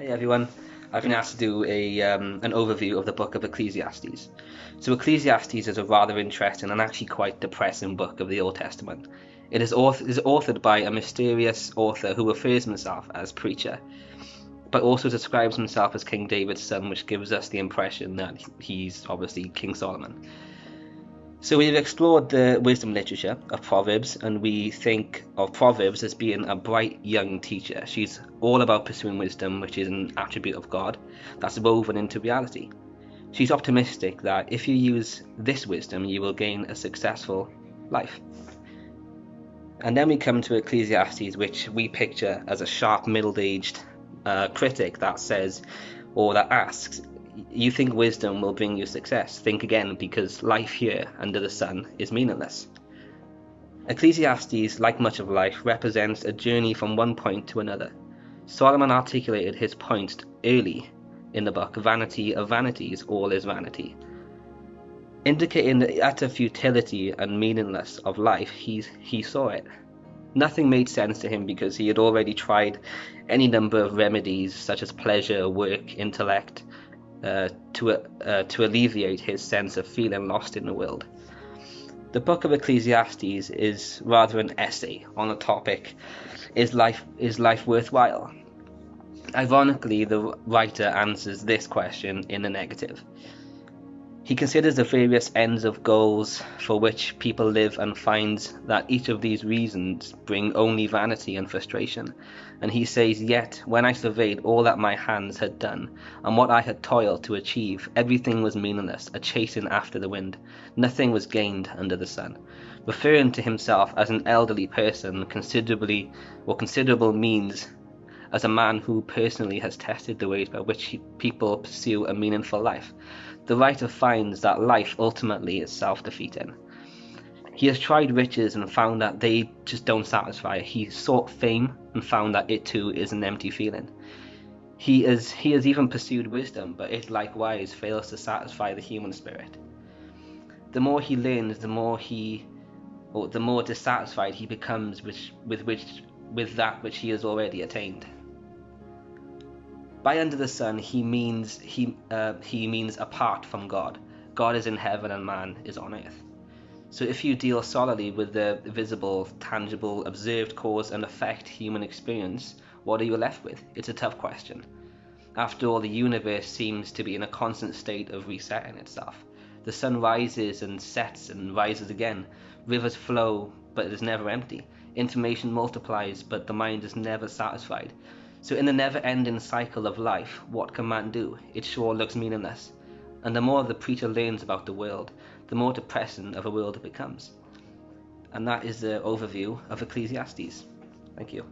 Hey everyone, I've been asked to do an overview of the book of Ecclesiastes. So Ecclesiastes is a rather interesting and actually quite depressing book of the Old Testament. It is authored by a mysterious author who refers himself as preacher, but also describes himself as King David's son, which gives us the impression that he's obviously King Solomon. So we've explored the wisdom literature of Proverbs, and we think of Proverbs as being a bright young teacher. She's all about pursuing wisdom, which is an attribute of God that's woven into reality. She's optimistic that if you use this wisdom, you will gain a successful life. And then we come to Ecclesiastes, which we picture as a sharp, middle-aged critic that says, or that asks, you think wisdom will bring you success? Think again, because life here under the sun is meaningless. Ecclesiastes, like much of life, represents a journey from one point to another. Solomon articulated his point early in the book, vanity of vanities, all is vanity. Indicating the utter futility and meaninglessness of life, he saw it. Nothing made sense to him because he had already tried any number of remedies such as pleasure, work, intellect, to alleviate his sense of feeling lost in the world. The book of Ecclesiastes is rather an essay on the topic, is life worthwhile? Ironically, the writer answers this question in the negative. He considers the various ends of goals for which people live and finds that each of these reasons bring only vanity and frustration. And he says, yet, when I surveyed all that my hands had done, and what I had toiled to achieve, everything was meaningless, a chasing after the wind. Nothing was gained under the sun. Referring to himself as an elderly person, considerable means as a man who personally has tested the ways by which people pursue a meaningful life. The writer finds that life ultimately is self-defeating. He has tried riches and found that they just don't satisfy. He sought fame and found that it too is an empty feeling. He has even pursued wisdom, but it likewise fails to satisfy the human spirit. The more he learns, the more dissatisfied he becomes with that which he has already attained. By under the sun, he means apart from God. God is in heaven and man is on earth. So if you deal solidly with the visible, tangible, observed cause and effect human experience, what are you left with? It's a tough question. After all, the universe seems to be in a constant state of resetting itself. The sun rises and sets and rises again. Rivers flow, but it is never empty. Information multiplies, but the mind is never satisfied. So in the never-ending cycle of life, what can man do? It sure looks meaningless. And the more the preacher learns about the world, the more depressing of a world it becomes. And that is the overview of Ecclesiastes. Thank you.